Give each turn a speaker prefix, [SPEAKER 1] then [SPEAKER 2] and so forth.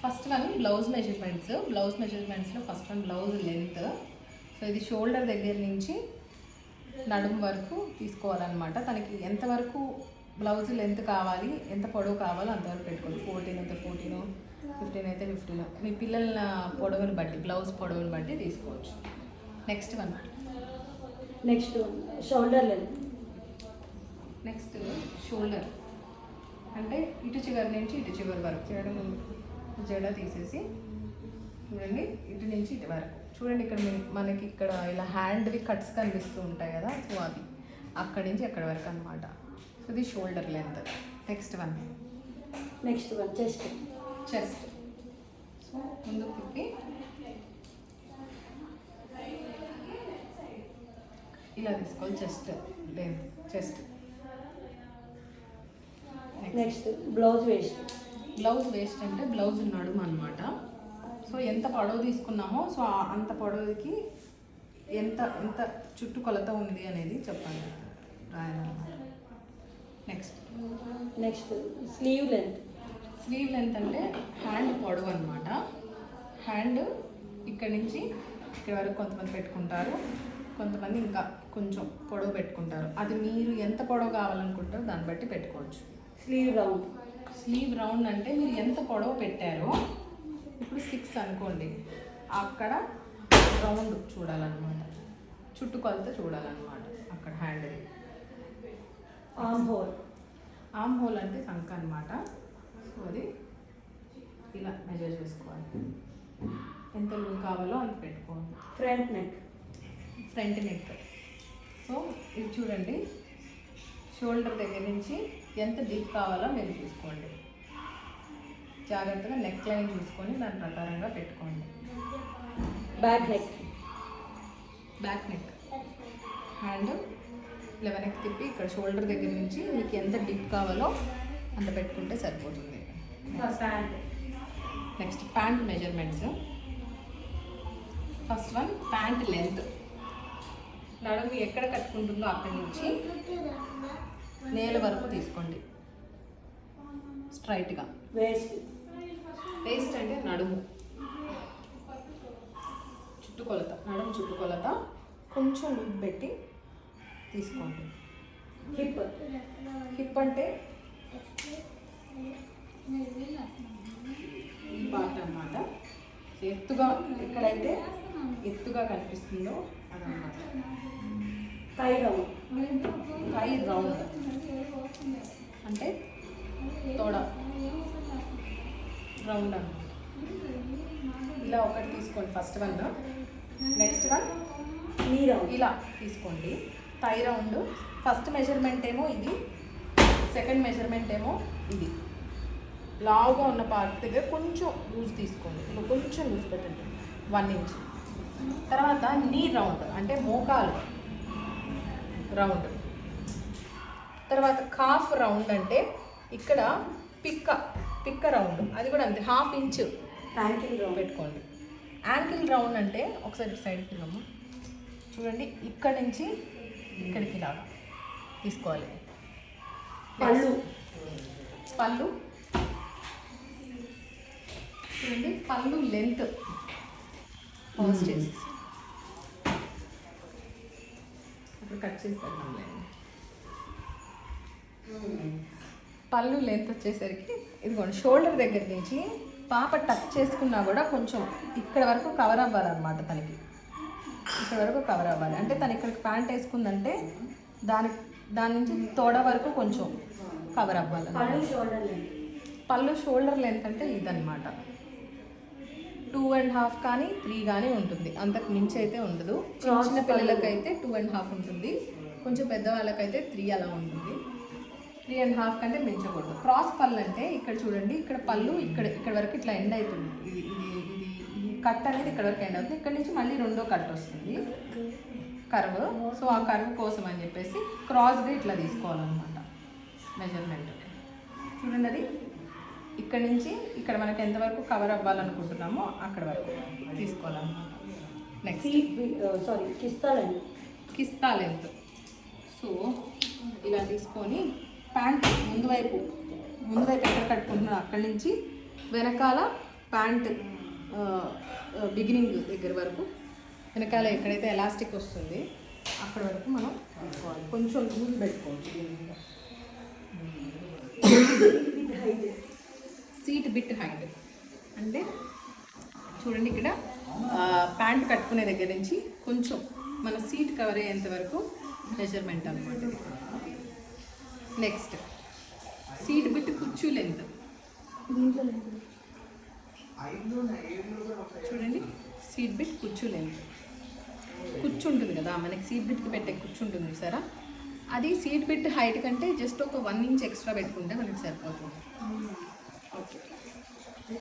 [SPEAKER 1] First one blouse మెజర్మెంట్స్లో first one blouse length. So ఇది shoulder దగ్గర నుంచి నడుము వరకు తీసుకోవాలన్నమాట. తనకి ఎంతవరకు బ్లౌజ్ లెంత్ కావాలి, ఎంత పొడవు కావాలో అంతవరకు పెట్టుకోండి. 14 అయితే 14, 15 అయితే 15. మీ పిల్లల పొడవుని బట్టి, బ్లౌజ్ పొడవుని బట్టి తీసుకోవచ్చు. Next
[SPEAKER 2] shoulder length.
[SPEAKER 1] Next shoulder అంటే ఇటు చివరి నుంచి ఇటు చివరి వరకు జడ తీసేసి చూడండి, ఇటు నుంచి ఇటు వరకు చూడండి. ఇక్కడ మనకి ఇక్కడ ఇలా హ్యాండ్వి కట్స్ కనిపిస్తూ ఉంటాయి కదా, సో అది అక్కడి నుంచి అక్కడి వరకు అనమాట. సో ఇది shoulder length. Next one chest. So ముందుకు తిప్పి ఇలా తీసుకోవాలి. చెస్ట్.
[SPEAKER 2] నెక్స్ట్ బ్లౌజ్
[SPEAKER 1] వేస్ట్ అంటే బ్లౌజ్ నడుము అనమాట. సో ఎంత పొడవు తీసుకున్నామో సో అంత పొడవుకి ఎంత చుట్టు కొలత ఉంది అనేది చెప్పండి రాయాలన్నమాట.
[SPEAKER 2] నెక్స్ట్ స్లీవ్
[SPEAKER 1] లెంత్ అంటే హ్యాండ్ పొడవు అనమాట. హ్యాండ్ ఇక్కడ నుంచి ఇక్కడ వరకు కొంతమంది పెట్టుకుంటారు, కొంతమంది ఇంకా కొంచెం పొడవు పెట్టుకుంటారు. అది మీరు ఎంత పొడవు కావాలనుకుంటారో దాన్ని బట్టి పెట్టుకోవచ్చు. స్లీవ్ రౌండ్ అంటే మీరు ఎంత పొడవు పెట్టారో, ఇప్పుడు 6 అనుకోండి, అక్కడ రౌండ్ చూడాలన్నమాట, చుట్టుకొలత చూడాలన్నమాట అక్కడ హ్యాండ్. ఆర్మ్ హోల్ అంటే సంఖ అనమాట. సో అది ఇలా మెజర్ చేసుకోవాలి, ఎంత లూజ్ కావాలో అంత పెట్టుకోవాలి. Front neck. సో ఇది చూడండి, షోల్డర్ దగ్గర నుంచి ఎంత డీప్ కావాలో మీరు చూసుకోండి. జాగ్రత్తగా నెక్ లైన్ చూసుకొని దాని ప్రకారంగా పెట్టుకోండి.
[SPEAKER 2] బ్యాక్ నెక్
[SPEAKER 1] హ్యాండ్ 11కి తిప్పి ఇక్కడ షోల్డర్ దగ్గర నుంచి మీకు ఎంత డీప్ కావాలో అంత పెట్టుకుంటే సరిపోతుంది. Next pant measurements. First one pant length. నడుము ఎక్కడ కట్టుకుంటుందో అక్కడి నుంచి నేల వరకు తీసుకోండి స్ట్రైట్గా. వేస్ట్ అంటే నడుము చుట్టుకొలత కొంచెం లూజ్ పెట్టి తీసుకోండి. హిప్ అంటే ఈ పార్ట్ అన్నమాట. ఎత్తుగా ఎక్కడైతే ఎత్తుగా కనిపిస్తుందో అదన్నమాట. థై రౌండ్ అంటే తోడ రౌండ్ అన్నమాట. ఇలా ఒకటి తీసుకోండి ఫస్ట్ వన్. నెక్స్ట్ వన్ ఇలా తీసుకోండి. థై రౌండ్ ఫస్ట్ మెజర్మెంట్ ఏమో ఇది, సెకండ్ మెజర్మెంట్ ఏమో ఇది. లావుగా ఉన్న పార్ట్ దగ్గర కొంచెం లూజ్ తీసుకోండి, ఇలా కొంచెం లూజ్ పెట్టండి 1 ఇంచ్. తర్వాత నీ రౌండ్ అంటే మోకాలు రౌండ్. తర్వాత కాఫ్ రౌండ్ అంటే ఇక్కడ పిక్క రౌండ్, అది కూడా అంతే 1/2 ఇంచ్
[SPEAKER 2] యాంకిల్ రౌండ్
[SPEAKER 1] పెట్టుకోండి. యాంకిల్ రౌండ్ అంటే ఒకసారి సైడ్కి వెళ్ళమ్మా, చూడండి ఇక్కడ నుంచి ఇక్కడికి లాగా తీసుకోవాలి. పళ్ళు చూడండి, పళ్ళు లెంత్ పాజ్ చేసి అప్పుడు కట్ చేస్తాను. పళ్ళు లెంత్ వచ్చేసరికి ఇదిగోండి, షోల్డర్ దగ్గర నుంచి పాప టచ్ చేసుకున్నా కూడా కొంచెం ఇక్కడ వరకు కవర్ అవ్వాలన్నమాట. తనకి ఇక్కడ వరకు కవర్ అవ్వాలి అంటే తను ఇక్కడికి ప్యాంట్ వేసుకుందంటే దాని నుంచి తోడ వరకు కొంచెం కవర్ అవ్వాలి. పళ్ళు షోల్డర్ లెంత్ అంటే ఇదన్నమాట. 2.5 కానీ 3 కానీ ఉంటుంది, అంతకు మించి అయితే ఉండదు. చిన్న పిల్లలకైతే 2.5 ఉంటుంది, కొంచెం పెద్దవాళ్ళకైతే 3 అలా ఉంటుంది. 3.5 కంటే మించకూడదు. క్రాస్ పళ్ళు అంటే ఇక్కడ చూడండి, ఇక్కడ పళ్ళు ఇక్కడ వరకు ఇట్లా ఎండ్ అవుతుంది. ఇది కట్ అనేది ఇక్కడ వరకు ఎండ్ అవుతుంది. ఇక్కడ నుంచి మళ్ళీ రెండో కట్ వస్తుంది కర్వ్. సో ఆ కర్వ్ కోసం అని చెప్పేసి క్రాస్గా ఇట్లా తీసుకోవాలన్నమాట మెజర్మెంట్. చూడండి, అది ఇక్కడ నుంచి ఇక్కడ మనకి ఎంతవరకు కవర్ అవ్వాలనుకుంటున్నామో అక్కడ వరకు తీసుకోవాలన్నమాట. Next కిస్తా length. సో ఇలా తీసుకొని ప్యాంట్ ముందు వైపు ఎక్కడ కట్టుకుంటున్నాం అక్కడి నుంచి వెనకాల ప్యాంట్ బిగినింగ్ దగ్గర వరకు వెనకాల ఎక్కడైతే ఎలాస్టిక్ వస్తుంది అక్కడ వరకు మనం పెట్టుకోవాలి. కొంచెం లూజ్ పెట్టుకోవచ్చు. సీట్ బిట్ హైట్ అంటే చూడండి ఇక్కడ ప్యాంట్ కట్టుకునే దగ్గర నుంచి కొంచెం మన సీట్ కవర్ అయ్యేంత వరకు మెజర్మెంట్ అనమాట. నెక్స్ట్ సీట్ బిట్ కుచ్చు లెంత్ చూడండి. సీట్ బిట్ కుచ్చు లెంత్ కుచ్చు ఉంటుంది కదా మనకి సీట్ బిట్కి పెట్టే కుచ్చు ఉంటుంది సరే, అది సీట్ బిట్ హైట్ కంటే జస్ట్ ఒక 1 ఇంచ్ ఎక్స్ట్రా పెట్టుకుంటే మనకి సరిపోతుంది. ఓకే.